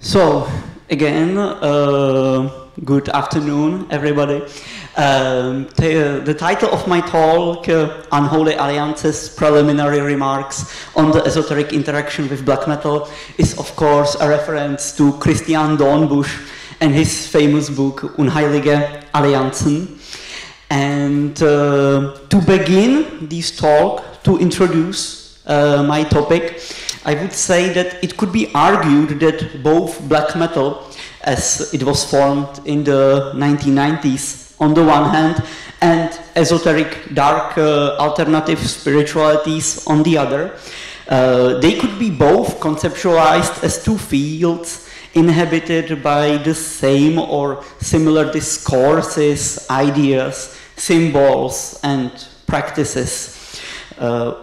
So, again, good afternoon, everybody. The title of my talk, Unholy Alliances, Preliminary Remarks on the Esoteric Interaction with Black Metal, is of course a reference to Christian Dornbusch and his famous book, Unheilige Allianzen. And to begin this talk, to introduce my topic, I would say that it could be argued that both black metal, as it was formed in the 1990s on the one hand, and esoteric dark alternative spiritualities on the other, they could be both conceptualized as two fields inhabited by the same or similar discourses, ideas, symbols, and practices.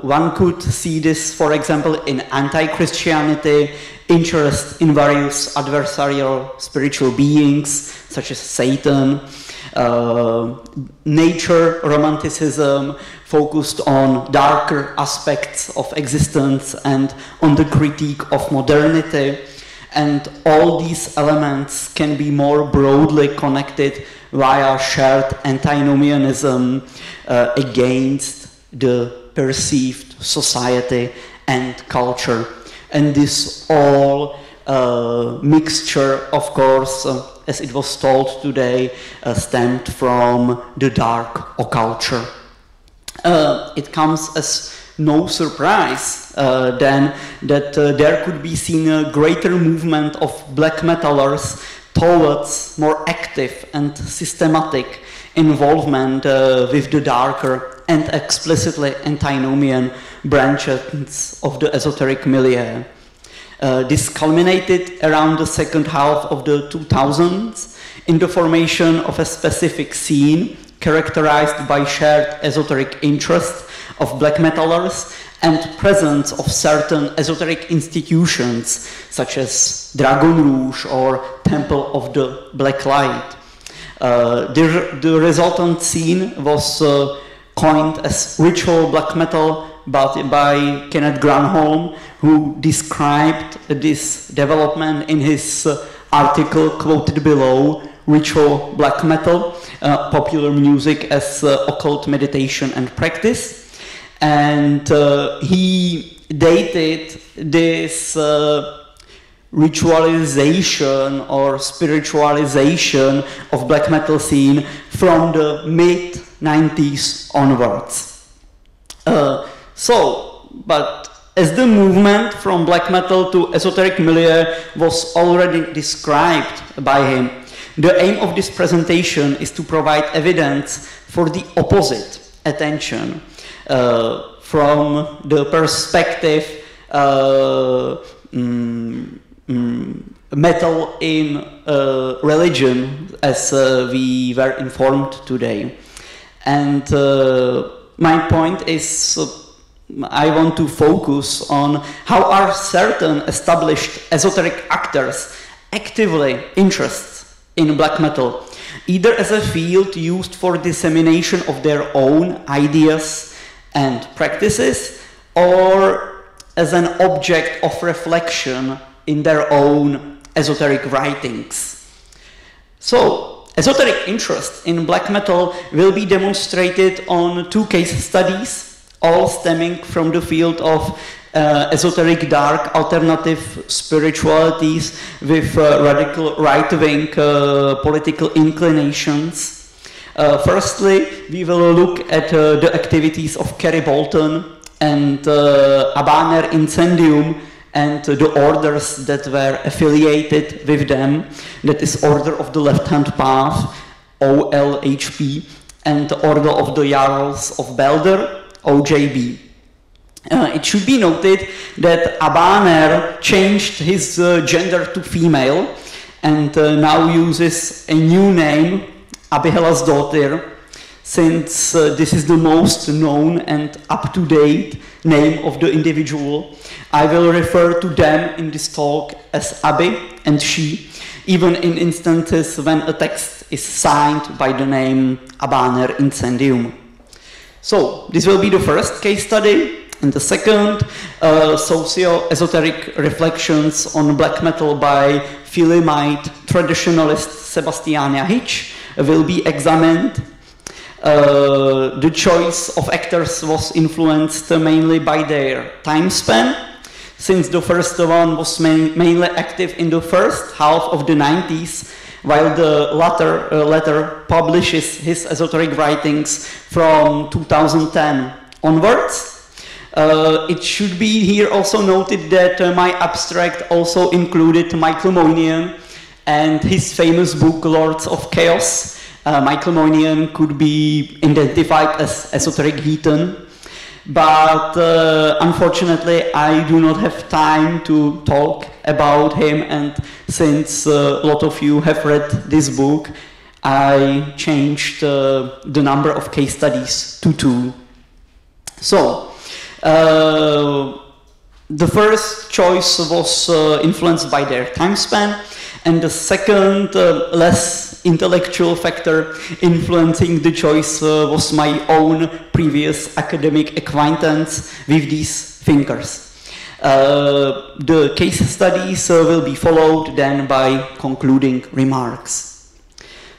One could see this, for example, in anti-Christianity, interest in various adversarial spiritual beings, such as Satan, nature romanticism, focused on darker aspects of existence and on the critique of modernity. And all these elements can be more broadly connected via shared antinomianism against the perceived society and culture. And this all mixture, of course, as it was told today, stemmed from the dark occulture. It comes as no surprise then that there could be seen a greater movement of black metalers towards more active and systematic involvement with the darker and explicitly antinomian branches of the esoteric milieu. This culminated around the second half of the 2000s in the formation of a specific scene characterized by shared esoteric interest of black metalers and presence of certain esoteric institutions such as Dragon Rouge or Temple of the Black Light. The resultant scene was coined as ritual black metal by Kenneth Granholm, who described this development in his article quoted below, Ritual Black Metal, Popular Music as Occult Meditation and Practice. And he dated this ritualization or spiritualization of black metal scene from the mid-90s onwards. But as the movement from black metal to esoteric milieu was already described by him, the aim of this presentation is to provide evidence for the opposite attention from the perspective metal in religion, as we were informed today. And my point is, I want to focus on how are certain established esoteric actors actively interested in black metal, either as a field used for dissemination of their own ideas and practices, or as an object of reflection in their own esoteric writings. So, esoteric interest in black metal will be demonstrated on two case studies, all stemming from the field of esoteric dark alternative spiritualities with radical right-wing political inclinations. Firstly, we will look at the activities of Kerry Bolton and Abaner Incendium and the orders that were affiliated with them, that is Order of the Left-Hand Path, OLHP, and the Order of the Jarls of Belder, OJB. It should be noted that Abaner changed his gender to female and now uses a new name, Abihelas Dottir, since this is the most known and up-to-date name of the individual. I will refer to them in this talk as Abi and she, even in instances when a text is signed by the name Abaner Incendium. So, this will be the first case study, And the second, socio-esoteric reflections on black metal by Philemite traditionalist Sebastian Jahic will be examined. The choice of actors was influenced mainly by their time span, since the first one was mainly active in the first half of the 90s, while the latter publishes his esoteric writings from 2010 onwards. It should be here also noted that my abstract also included Michael Moynihan and his famous book Lords of Chaos. Michael Moynihan could be identified as esoteric heathen, but unfortunately I do not have time to talk about him, and since a lot of you have read this book, I changed the number of case studies to 2. So, the first choice was influenced by their time span, and the second, less intellectual factor influencing the choice was my own previous academic acquaintance with these thinkers. The case studies will be followed then by concluding remarks.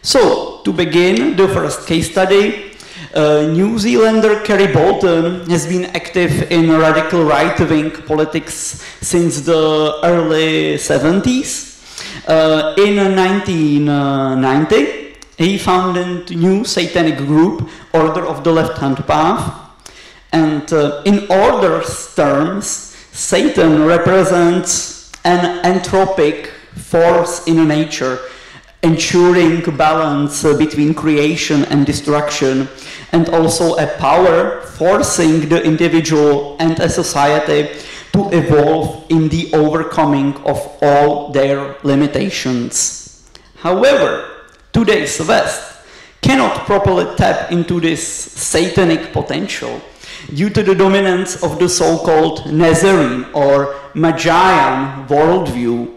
So, to begin, the first case study, New Zealander Kerry Bolton has been active in radical right-wing politics since the early 70s. In 1990, he founded a new satanic group, Order of the Left-Hand Path, and in Order's terms, Satan represents an entropic force in nature, ensuring balance between creation and destruction, and also a power forcing the individual and a society to evolve in the overcoming of all their limitations. However, today's West cannot properly tap into this satanic potential due to the dominance of the so-called Nazarene or Magian worldview.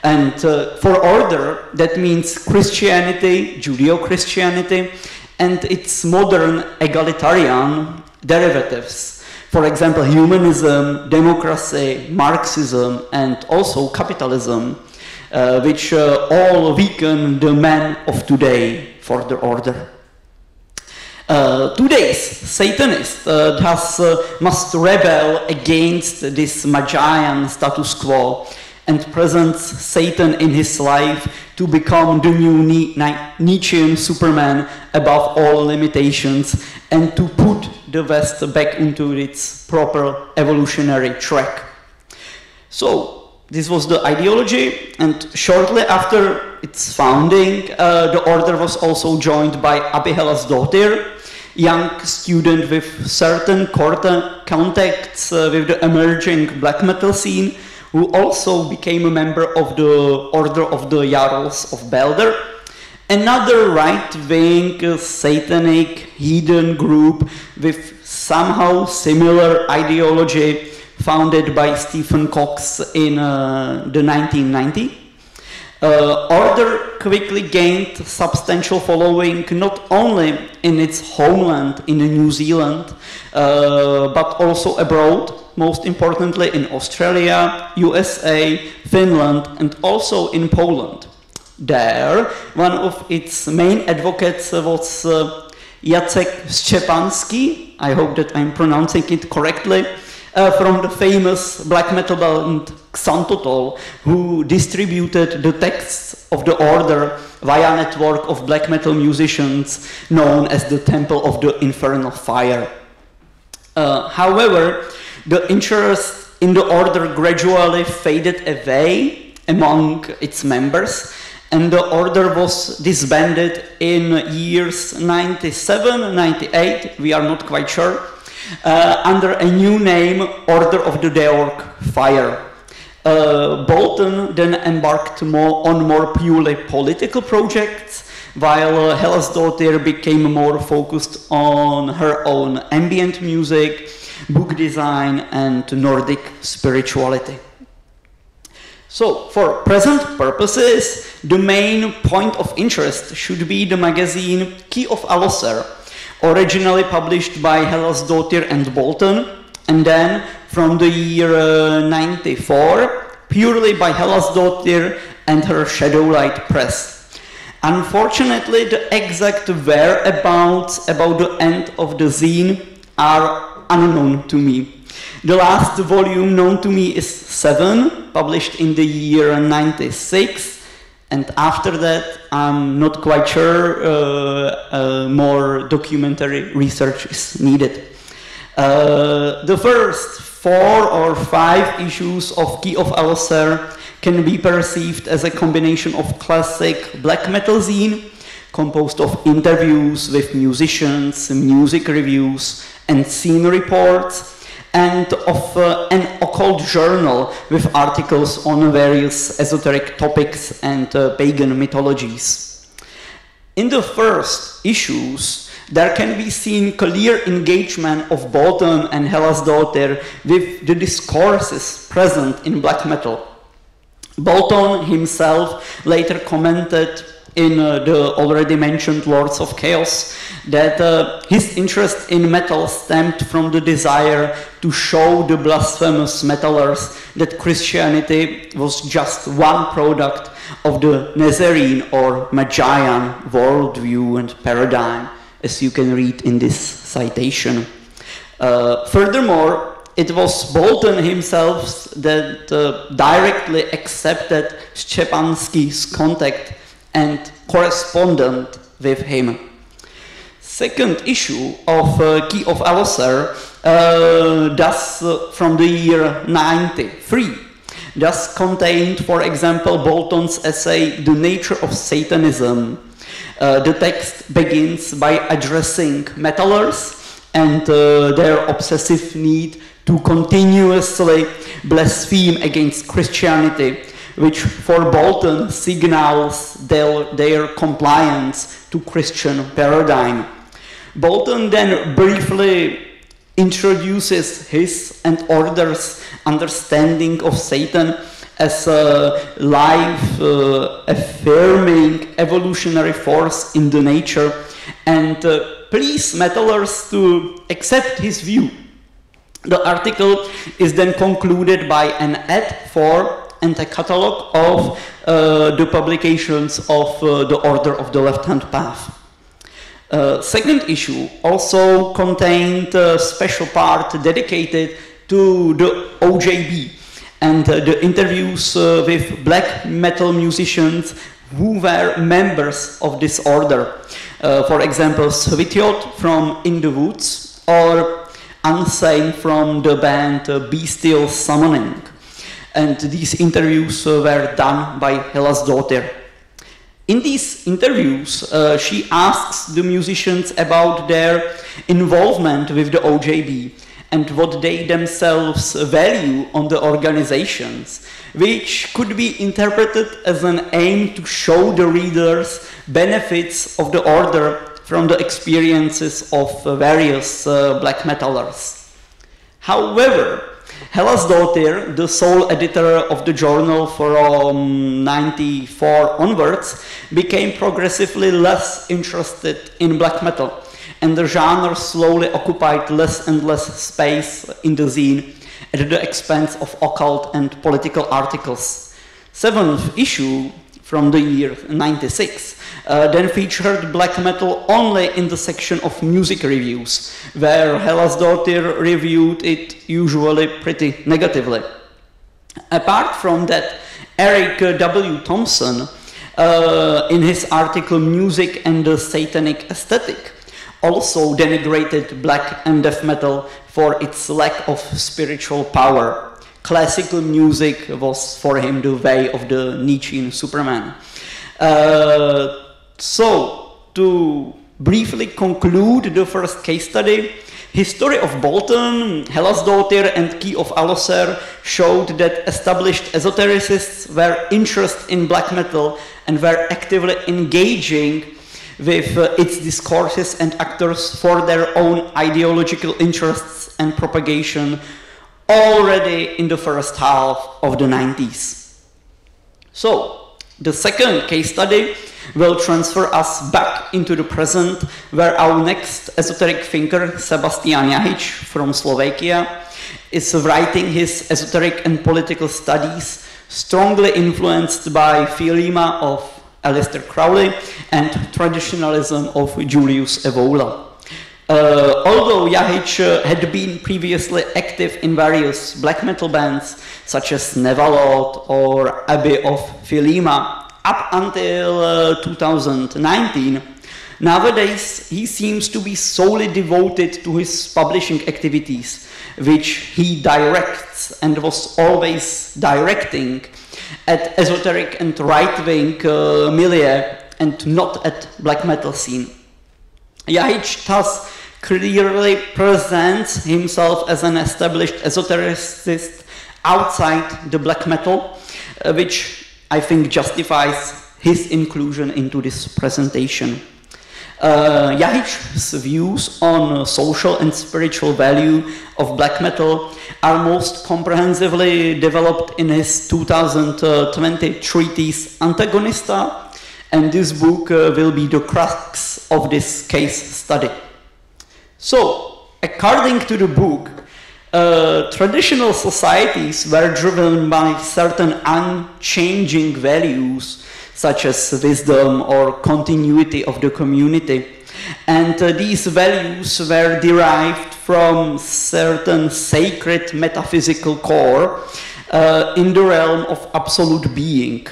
And for Order, that means Christianity, Judeo-Christianity, and its modern egalitarian derivatives. For example, humanism, democracy, Marxism, and also capitalism, which all weaken the man of today for the Order. Today's Satanist thus must rebel against this Magian status quo and presents Satan in his life to become the new Nietzschean Superman above all limitations and to put the West back into its proper evolutionary track. So, this was the ideology, and shortly after its founding, the Order was also joined by Abby Hellasdottir, young student with certain contacts with the emerging black metal scene, who also became a member of the Order of the Jarls of Balder, another right-wing satanic heathen group with somehow similar ideology founded by Stephen Cox in the 1990s. Order quickly gained substantial following not only in its homeland in New Zealand, but also abroad, most importantly in Australia, USA, Finland, and also in Poland. There, one of its main advocates was Jacek Szczepanski, I hope that I'm pronouncing it correctly, from the famous black metal band Xantotol, who distributed the texts of the Order via a network of black metal musicians known as the Temple of the Infernal Fire. However, the interest in the Order gradually faded away among its members, and the Order was disbanded in years 97, 98, we are not quite sure, under a new name, Order of the Deork Fire. Bolton then embarked on more purely political projects, while Hellasdottir became more focused on her own ambient music, book design, and Nordic spirituality. So, for present purposes, the main point of interest should be the magazine Key of Aloser, originally published by Hellasdottir and Bolton, and then from the year 94, purely by Hellasdottir and her Shadowlight Press. Unfortunately, the exact whereabouts about the end of the zine are unknown to me. The last volume known to me is 7, published in the year 96, and after that I'm not quite sure, more documentary research is needed. The first 4 or 5 issues of Key of Alloser can be perceived as a combination of classic black metal zine, composed of interviews with musicians, music reviews, and scene reports, and of an occult journal with articles on various esoteric topics and pagan mythologies. In the first issues, there can be seen clear engagement of Bolton and Hellasdottir with the discourses present in black metal. Bolton himself later commented in the already mentioned Lords of Chaos that his interest in metal stemmed from the desire to show the blasphemous metalers that Christianity was just one product of the Nazarene or Magian worldview and paradigm, as you can read in this citation. Furthermore, it was Bolton himself that directly accepted Szczepansky's contact and correspondent with him. Second issue of Key of Alloser, thus from the year 93, thus contained, for example, Bolton's essay The Nature of Satanism. The text begins by addressing metalers and their obsessive need to continuously blaspheme against Christianity, which for Bolton signals their compliance to Christian paradigm. Bolton then briefly introduces his and others' understanding of Satan as a life-affirming evolutionary force in the nature, and please metalers to accept his view. The article is then concluded by an ad for and a catalogue of the publications of the Order of the Left-Hand Path. Second issue also contained a special part dedicated to the OJB and the interviews with black metal musicians who were members of this order. For example, Svitiot from In the Woods or Unsane from the band Bestial Summoning. And these interviews were done by Hellasdottir. In these interviews, she asks the musicians about their involvement with the OJB and what they themselves value on the organizations, which could be interpreted as an aim to show the readers benefits of the order from the experiences of various black metalers. However, Hellasdottir, the sole editor of the journal from 94 onwards, became progressively less interested in black metal, and the genre slowly occupied less and less space in the zine at the expense of occult and political articles. Seventh issue from the year 96 then featured black metal only in the section of music reviews, where Hellasdottir reviewed it usually pretty negatively. Apart from that, Eric W. Thompson, in his article Music and the Satanic Aesthetic, also denigrated black and death metal for its lack of spiritual power. Classical music was for him the way of the Nietzschean Superman. So, to briefly conclude the first case study, history of Bolton, Hellasdottir and Key of Alloser showed that established esotericists were interested in black metal and were actively engaging with its discourses and actors for their own ideological interests and propagation already in the first half of the 90s. So, the second case study will transfer us back into the present, where our next esoteric thinker, Sebastian Jahič from Slovakia, is writing his esoteric and political studies, strongly influenced by Philema of Aleister Crowley and traditionalism of Julius Evola. Although Jahič had been previously active in various black metal bands such as Nevalot or Abbey of Philema up until 2019, nowadays he seems to be solely devoted to his publishing activities, which he directs and was always directing at esoteric and right-wing milieu and not at black metal scene. Jahič thus clearly presents himself as an established esotericist outside the black metal, which I think justifies his inclusion into this presentation. Jahič's views on social and spiritual value of black metal are most comprehensively developed in his 2020 treatise Antagonista, and this book will be the crux of this case study. So, according to the book, traditional societies were driven by certain unchanging values, such as wisdom or continuity of the community. And these values were derived from certain sacred metaphysical core in the realm of absolute being.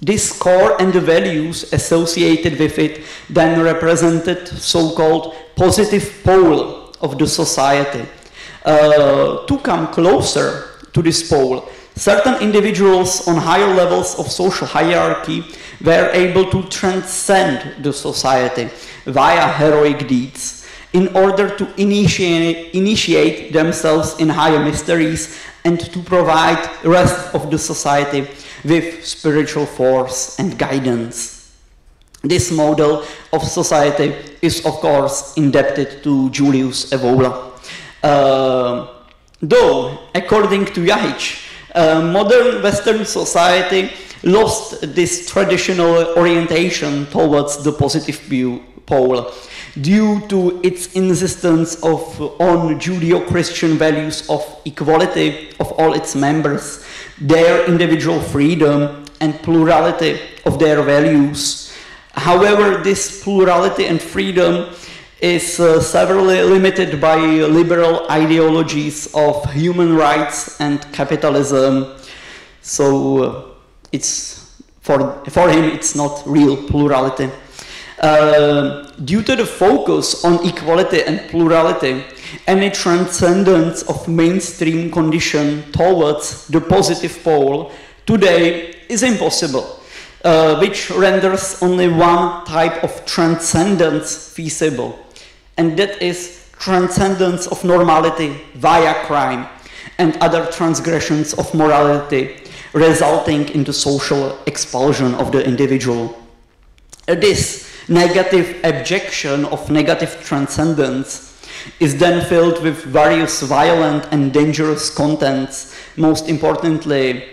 This core and the values associated with it then represented so-called positive pole of the society. To come closer to this pole, certain individuals on higher levels of social hierarchy were able to transcend the society via heroic deeds in order to initiate themselves in higher mysteries and to provide the rest of the society with spiritual force and guidance. This model of society is, of course, indebted to Julius Evola. Though, according to Jahič, modern Western society lost this traditional orientation towards the positive pole due to its insistence on Judeo-Christian values of equality of all its members, their individual freedom and plurality of their values. However, this plurality and freedom is severely limited by liberal ideologies of human rights and capitalism. So it's for him it's not real plurality. Due to the focus on equality and plurality, any transcendence of mainstream condition towards the positive pole today is impossible, which renders only one type of transcendence feasible, and that is transcendence of normality via crime and other transgressions of morality, resulting in the social expulsion of the individual. This negative abjection of negative transcendence is then filled with various violent and dangerous contents, most importantly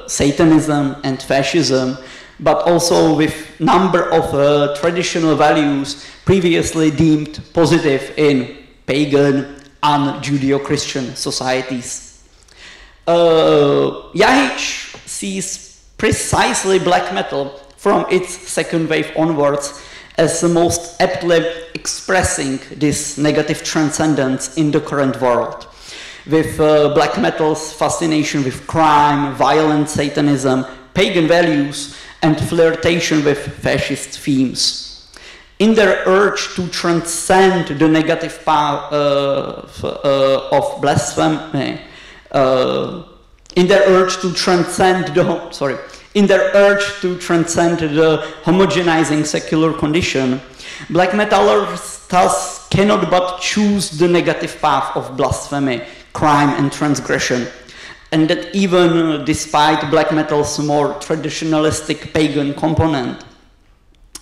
Satanism and fascism, but also with number of traditional values previously deemed positive in pagan and Judeo-Christian societies. Jahič sees precisely black metal from its second wave onwards as the most aptly expressing this negative transcendence in the current world, with black metal's fascination with crime, violent Satanism, pagan values, and flirtation with fascist themes. In their urge to transcend the negative power of blasphemy, in their urge to transcend the homogenizing secular condition, black metalers thus cannot but choose the negative path of blasphemy, crime and transgression, and that even despite black metal's more traditionalistic pagan component.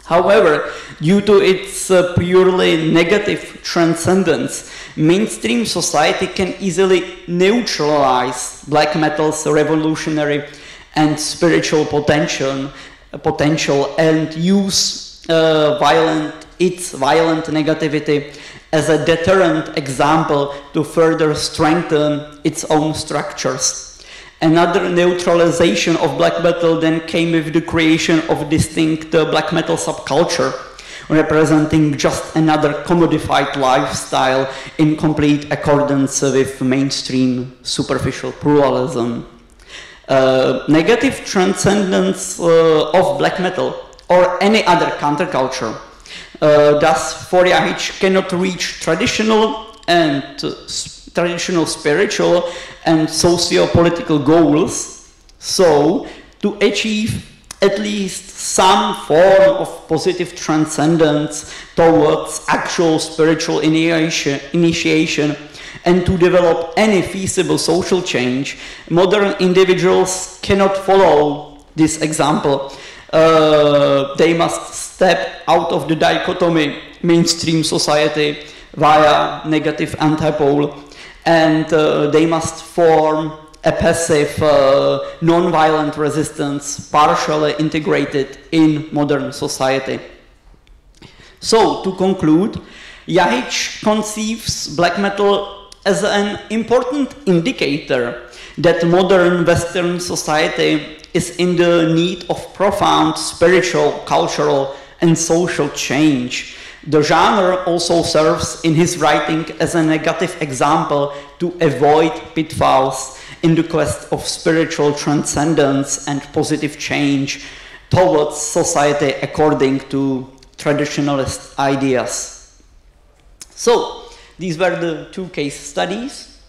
However, due to its purely negative transcendence, mainstream society can easily neutralize black metal's revolutionary and spiritual potential and use its violent negativity as a deterrent example to further strengthen its own structures. Another neutralization of black metal then came with the creation of distinct black metal subculture, representing just another commodified lifestyle in complete accordance with mainstream superficial pluralism. Negative transcendence of black metal or any other counterculture thus for Jahič cannot reach traditional spiritual and socio-political goals. So to achieve at least some form of positive transcendence towards actual spiritual initiation and to develop any feasible social change, modern individuals cannot follow this example. They must step out of the dichotomy mainstream society via negative antipole, and they must form a passive, non-violent resistance partially integrated in modern society. So, to conclude, Jahič conceives black metal as an important indicator that modern Western society is in the need of profound spiritual, cultural, and social change. The genre also serves in his writing as a negative example to avoid pitfalls in the quest of spiritual transcendence and positive change towards society according to traditionalist ideas. So, these were the two case studies.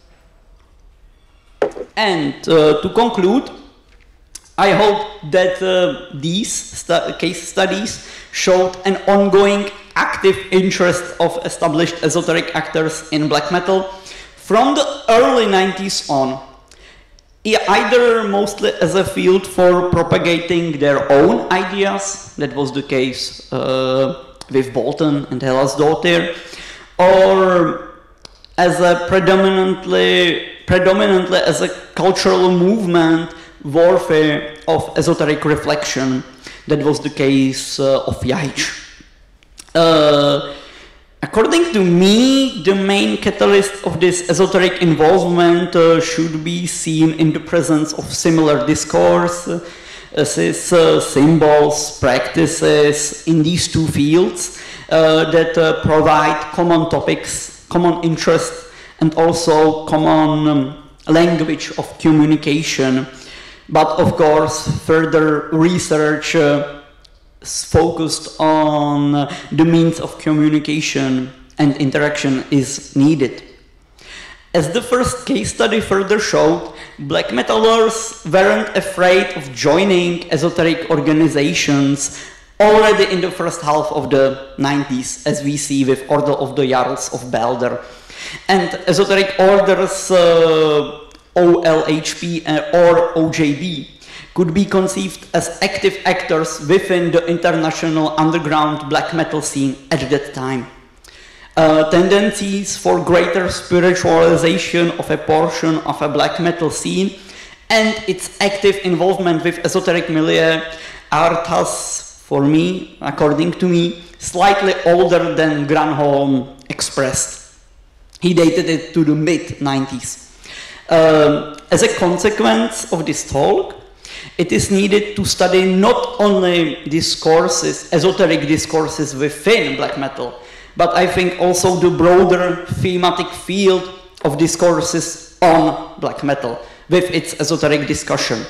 And to conclude, I hope that these case studies showed an ongoing active interest of established esoteric actors in black metal from the early 90s on, either mostly as a field for propagating their own ideas, that was the case with Bolton and Hellasdottir, or as a predominantly as a cultural movement worthy of esoteric reflection. That was the case of Jahič. According to me, the main catalyst of this esoteric involvement should be seen in the presence of similar discourse, symbols, practices in these two fields that provide common topics, common interest, and also common language of communication. But of course, further research focused on the means of communication and interaction is needed. As the first case study further showed, black metalers weren't afraid of joining esoteric organizations already in the first half of the 90s, as we see with Order of the Jarls of Balder. And esoteric orders OLHP or OJB could be conceived as active actors within the international underground black metal scene at that time. Tendencies for greater spiritualization of a portion of a black metal scene and its active involvement with esoteric milieu are thus, for me, according to me, slightly older than Granholm expressed. He dated it to the mid-90s. As a consequence of this talk, it is needed to study not only discourses, esoteric discourses within black metal, but I think also the broader thematic field of discourses on black metal with its esoteric discussion.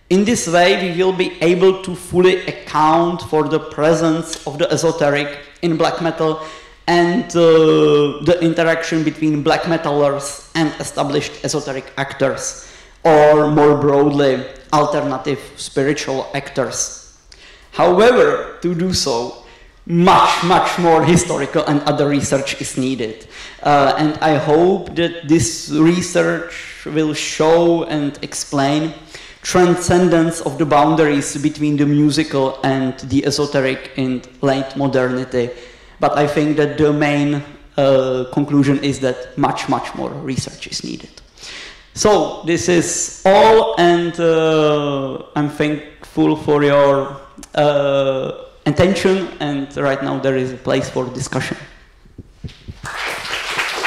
In this way, we will be able to fully account for the presence of the esoteric in black metal and the interaction between black metalers and established esoteric actors, or more broadly, alternative spiritual actors. However, to do so, much more historical and other research is needed. And I hope that this research will show and explain transcendence of the boundaries between the musical and the esoteric in late modernity. But I think that the main conclusion is that much more research is needed. So this is all, and I'm thankful for your attention, and right now there is a place for discussion.